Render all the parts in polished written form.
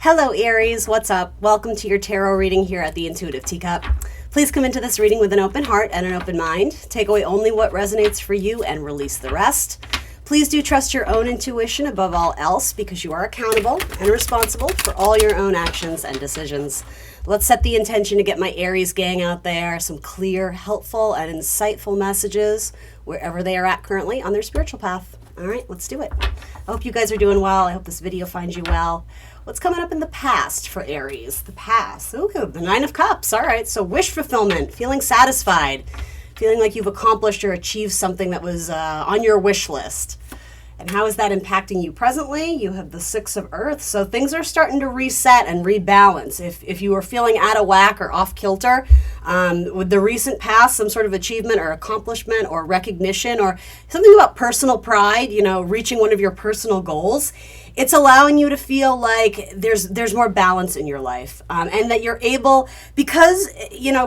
Hello Aries, what's up? Welcome to your tarot reading here at the Intuitive Teacup. Please come into this reading with an open heart and an open mind. Take away only what resonates for you and release the rest. Please do trust your own intuition above all else because you are accountable and responsible for all your own actions and decisions. Let's set the intention to get my Aries gang out there some clear, helpful, and insightful messages wherever they are at currently on their spiritual path. All right, let's do it. I hope you guys are doing well. I hope this video finds you well. What's coming up in the past for Aries? The past. Okay, the Nine of Cups. All right, so wish fulfillment, feeling satisfied, feeling like you've accomplished or achieved something that was on your wish list. And how is that impacting you presently? You have the Six of Earth, so things are starting to reset and rebalance. If you were feeling out of whack or off kilter with the recent past, some sort of achievement or accomplishment or recognition or something about personal pride, reaching one of your personal goals, it's allowing you to feel like there's more balance in your life, and that you're able, because,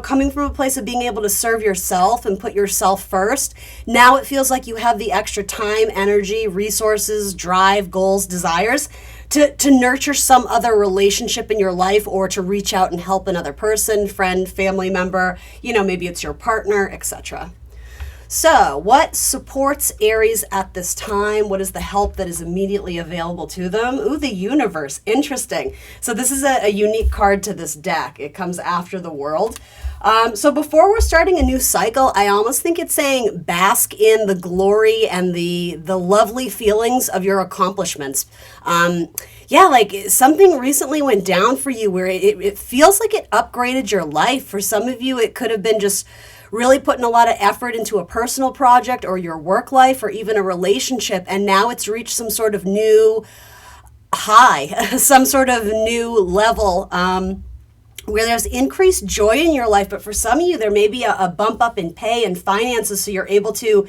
coming from a place of being able to serve yourself and put yourself first, now it feels like you have the extra time, energy, resources, drive, goals, desires to nurture some other relationship in your life or to reach out and help another person, friend, family member, maybe it's your partner, etc. So, what supports Aries at this time? What is the help that is immediately available to them? Ooh, the universe. Interesting. So this is a unique card to this deck. It comes after the World. So before we're starting a new cycle, I almost think it's saying bask in the glory and the lovely feelings of your accomplishments. Like something recently went down for you where it feels like it upgraded your life. For some of you, it could have been just really putting a lot of effort into a personal project or your work life or even a relationship, and now it's reached some sort of new high, some sort of new level where there's increased joy in your life. But for some of you, there may be a bump up in pay and finances, so you're able to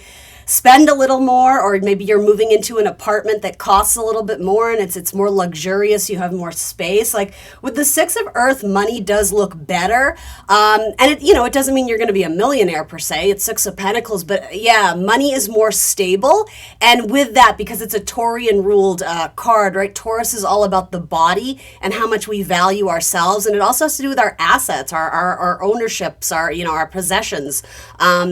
spend a little more, or maybe you're moving into an apartment that costs a little bit more and it's more luxurious, you have more space. Like with the Six of Earth, money does look better. And it doesn't mean you're going to be a millionaire per se. It's Six of Pentacles, but yeah, money is more stable. And with that, because it's a Taurian ruled card, right? Taurus is all about the body and how much we value ourselves. And it also has to do with our assets, our ownerships, our possessions,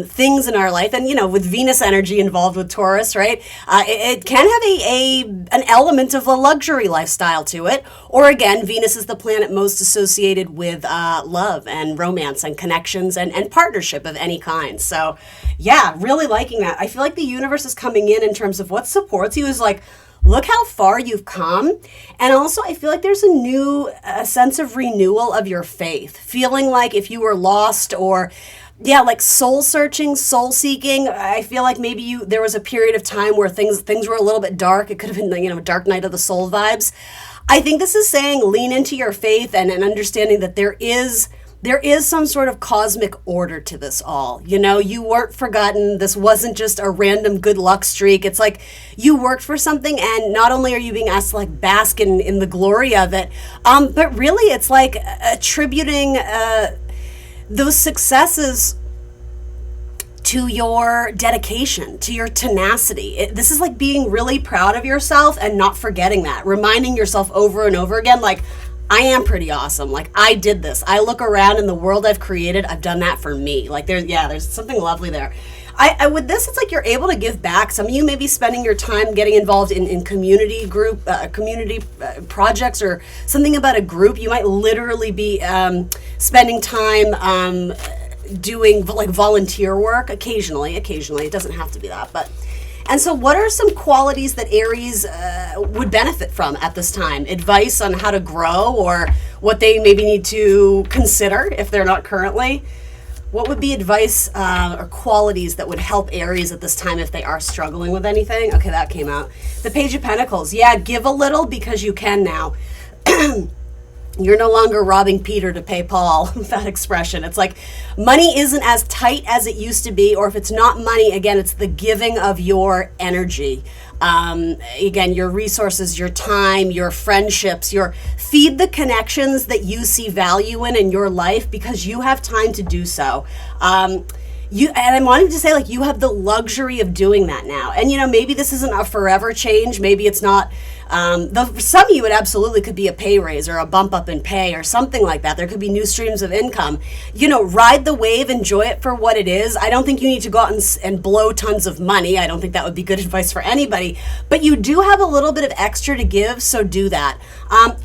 things in our life. And, with Venus energy involved with Taurus, right? It can have an element of a luxury lifestyle to it. Or again, Venus is the planet most associated with love and romance and connections and partnership of any kind. So yeah, really liking that. I feel like the universe is coming in terms of what supports you is like, look how far you've come. And also, I feel like there's a sense of renewal of your faith. Feeling like if you were lost or like soul searching, soul seeking. I feel like maybe there was a period of time where things were a little bit dark. It could have been, dark night of the soul vibes. I think this is saying lean into your faith and understanding that there is some sort of cosmic order to this all. You weren't forgotten. This wasn't just a random good luck streak. It's like you worked for something, and not only are you being asked to like bask in the glory of it, but really it's like attributing those successes to your dedication, to your tenacity. This is like being really proud of yourself and not forgetting that, reminding yourself over and over again, like, I am pretty awesome. Like, I did this. I look around in the world I've created. I've done that for me. Like, there's something lovely there. I with this, it's like you're able to give back. Some of you may be spending your time getting involved in community projects or something about a group. You might literally be spending time doing like volunteer work occasionally. It doesn't have to be that, but. And so what are some qualities that Aries would benefit from at this time? Advice on how to grow or what they maybe need to consider if they're not currently? What would be advice or qualities that would help Aries at this time if they are struggling with anything? Okay, that came out. The Page of Pentacles. Yeah, give a little because you can now. You're no longer robbing Peter to pay Paul, that expression. It's like money isn't as tight as it used to be, or if it's not money, again, it's the giving of your energy. Again, your resources, your time, your friendships, feed the connections that you see value in your life because you have time to do so. And I'm wanting to say, like, you have the luxury of doing that now. And, maybe this isn't a forever change. Maybe it's not For some of you, it absolutely could be a pay raise or a bump up in pay or something like that. There could be new streams of income. Ride the wave, enjoy it for what it is. I don't think you need to go out and blow tons of money. I don't think that would be good advice for anybody. But you do have a little bit of extra to give, so do that.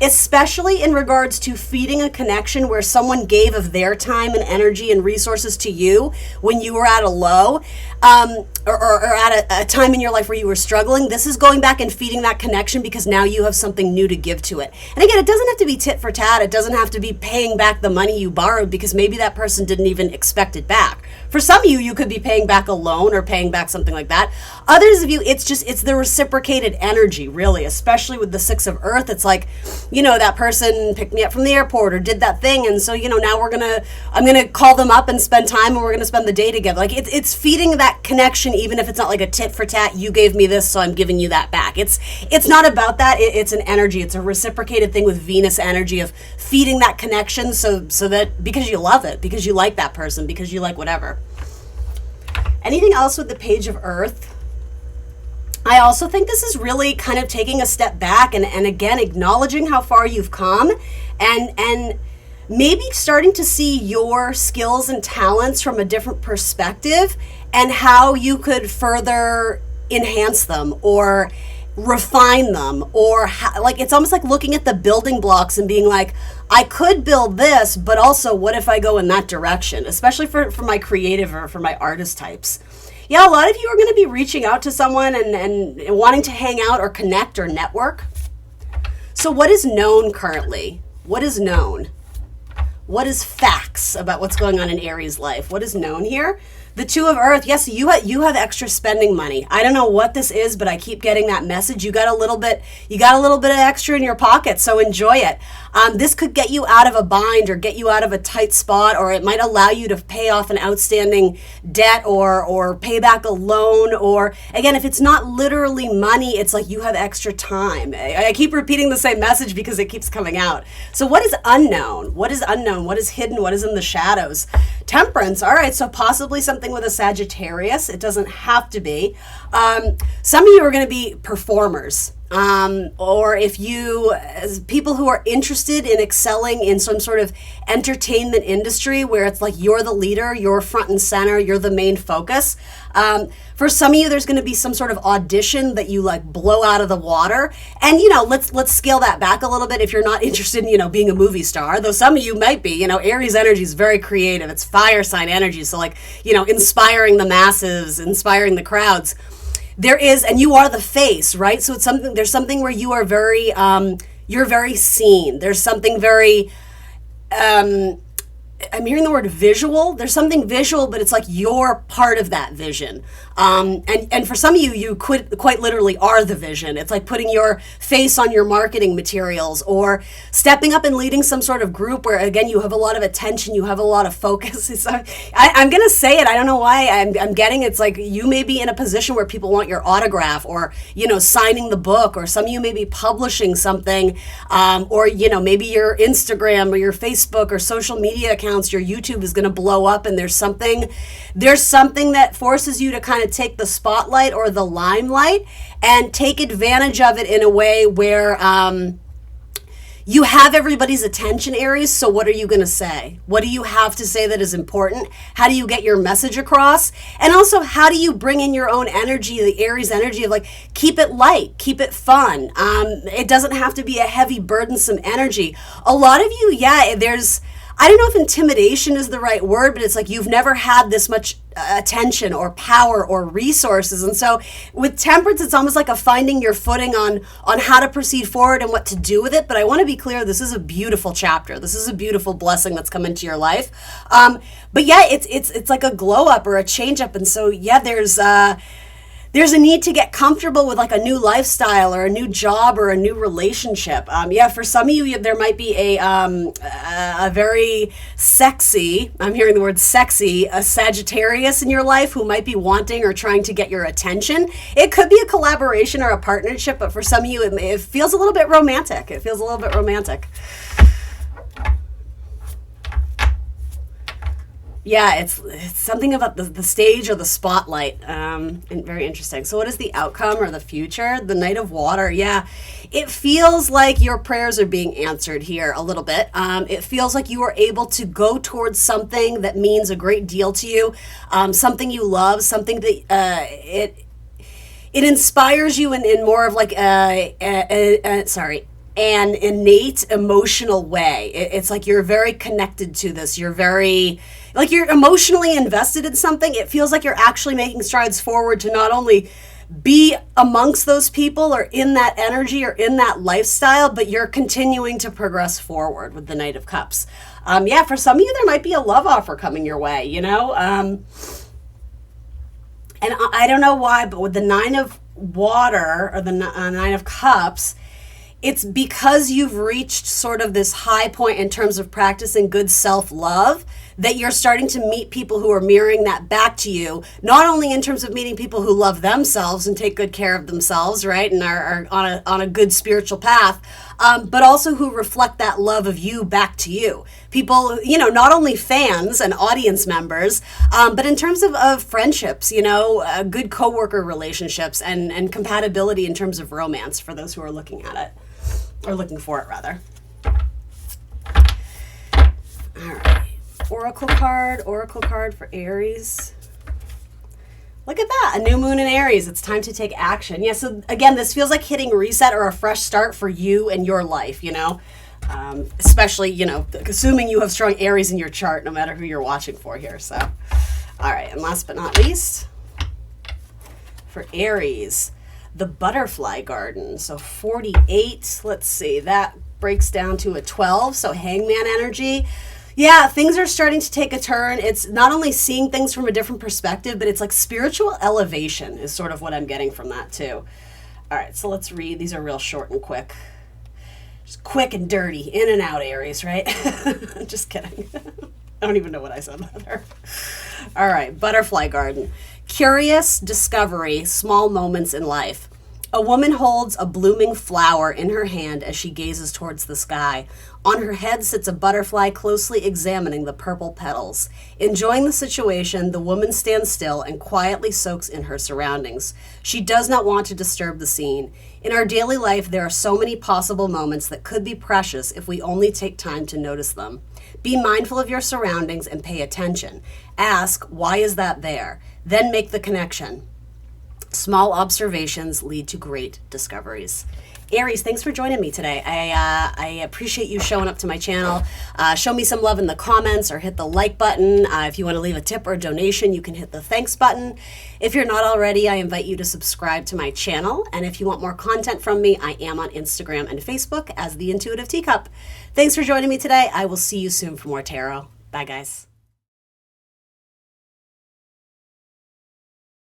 Especially in regards to feeding a connection where someone gave of their time and energy and resources to you when you were at a low, or at a time in your life where you were struggling. This is going back and feeding that connection because now you have something new to give to it. And again, it doesn't have to be tit for tat. It doesn't have to be paying back the money you borrowed because maybe that person didn't even expect it back. For some of you, you could be paying back a loan or paying back something like that. Others of you, it's the reciprocated energy, really, especially with the Six of Earth. It's like, that person picked me up from the airport or did that thing. And so, now I'm going to call them up and spend time and we're going to spend the day together. Like it's feeding that connection, even if it's not like a tit for tat, you gave me this, so I'm giving you that back. It's not about that. It's an energy. It's a reciprocated thing with Venus energy of feeding that connection so that because you love it, because you like that person, because you like whatever. Anything else with the Page of Earth? I also think this is really kind of taking a step back and again, acknowledging how far you've come and maybe starting to see your skills and talents from a different perspective and how you could further enhance them or refine them, or it's almost like looking at the building blocks and being like, I could build this, but also what if I go in that direction, especially for my creative or for my artist types. Yeah, a lot of you are going to be reaching out to someone and wanting to hang out or connect or network. So what is known currently? What is known? What is facts about what's going on in Aries life? What is known here? The Two of Earth, yes, you have extra spending money. I don't know what this is, but I keep getting that message. You got a little bit of extra in your pocket, so enjoy it. This could get you out of a bind or get you out of a tight spot, or it might allow you to pay off an outstanding debt or pay back a loan. Or again, if it's not literally money, it's like you have extra time. I keep repeating the same message because it keeps coming out. So what is unknown? What is unknown? What is hidden? What is in the shadows? Temperance. All right, so possibly something with a Sagittarius. It doesn't have to be. Some of you are going to be performers. Or if you, as people who are interested in excelling in some sort of entertainment industry where it's like you're the leader, you're front and center, you're the main focus. For some of you, there's going to be some sort of audition that you like blow out of the water. And, let's scale that back a little bit if you're not interested in, being a movie star, though some of you might be. Aries energy is very creative. It's fire sign energy. So inspiring the masses, inspiring the crowds. There is, and you are the face, right? So there's something where you are very, you're very seen. There's something very, I'm hearing the word visual. There's something visual, but it's like you're part of that vision. And for some of you, you quite literally are the vision. It's like putting your face on your marketing materials or stepping up and leading some sort of group where, again, you have a lot of attention, you have a lot of focus. I'm going to say it. I don't know why I'm getting it's like you may be in a position where people want your autograph or, signing the book, or some of you may be publishing something, or, maybe your Instagram or your Facebook or social media accounts, your YouTube is going to blow up, and there's something that forces you to kind of take the spotlight or the limelight and take advantage of it in a way where you have everybody's attention, Aries. So what are you going to say? What do you have to say that is important? How do you get your message across? And also, how do you bring in your own energy, the Aries energy of keep it light, keep it fun. It doesn't have to be a heavy, burdensome energy. A lot of you, I don't know if intimidation is the right word, but it's like you've never had this much attention or power or resources. And so with temperance, it's almost like a finding your footing on how to proceed forward and what to do with it. But I want to be clear, this is a beautiful chapter. This is a beautiful blessing that's come into your life. But yeah, it's like a glow up or a change up. And so, yeah, there's a need to get comfortable with a new lifestyle or a new job or a new relationship. For some of you, there might be a very sexy, I'm hearing the word sexy, a Sagittarius in your life who might be wanting or trying to get your attention. It could be a collaboration or a partnership, but for some of you, it feels a little bit romantic. It feels a little bit romantic. Yeah, it's something about the stage or the spotlight. And very interesting. So what is the outcome or the future? The Knight of Water. Yeah, it feels like your prayers are being answered here a little bit. It feels like you are able to go towards something that means a great deal to you, something you love, something that it inspires you in more of like an innate emotional way. It's like you're very connected to this. You're very, like, you're emotionally invested in something. It feels like you're actually making strides forward to not only be amongst those people or in that energy or in that lifestyle, but you're continuing to progress forward with the Knight of Cups. Yeah, for some of you, there might be a love offer coming your way, you know? And I don't know why, but with the Nine of Water or the Nine of Cups, it's because you've reached sort of this high point in terms of practicing good self-love that you're starting to meet people who are mirroring that back to you, not only in terms of meeting people who love themselves and take good care of themselves, right, and are on a good spiritual path, but also who reflect that love of you back to you. People, you know, not only fans and audience members, but in terms of friendships, you know, good coworker relationships and compatibility in terms of romance for those who are looking at it. Or looking for it, rather. All right. Oracle card for Aries. Look at that, a new moon in Aries. It's time to take action. Yeah, so again, this feels like hitting reset or a fresh start for you and your life, you know? Especially, you know, assuming you have strong Aries in your chart, no matter who you're watching for here. So, all right, and last but not least, for Aries, the butterfly garden. So 48, let's see, that breaks down to a 12. So hangman energy. Yeah, things are starting to take a turn. It's not only seeing things from a different perspective, but it's like spiritual elevation is sort of what I'm getting from that too. All right, so let's read. These are real short and quick. Just quick and dirty, in and out, Aries, right? Just kidding. I don't even know what I said there. All right, butterfly garden. Curious discovery, small moments in life. A woman holds a blooming flower in her hand as she gazes towards the sky. On her head sits a butterfly closely examining the purple petals. Enjoying the situation, the woman stands still and quietly soaks in her surroundings. She does not want to disturb the scene. In our daily life, there are so many possible moments that could be precious if we only take time to notice them. Be mindful of your surroundings and pay attention. Ask, why is that there? Then make the connection. Small observations lead to great discoveries. Aries, thanks for joining me today. I appreciate you showing up to my channel. Show me some love in the comments or hit the like button. If you want to leave a tip or a donation, you can hit the thanks button. If you're not already, I invite you to subscribe to my channel. And if you want more content from me, I am on Instagram and Facebook as The Intuitive Teacup. Thanks for joining me today. I will see you soon for more tarot. Bye, guys.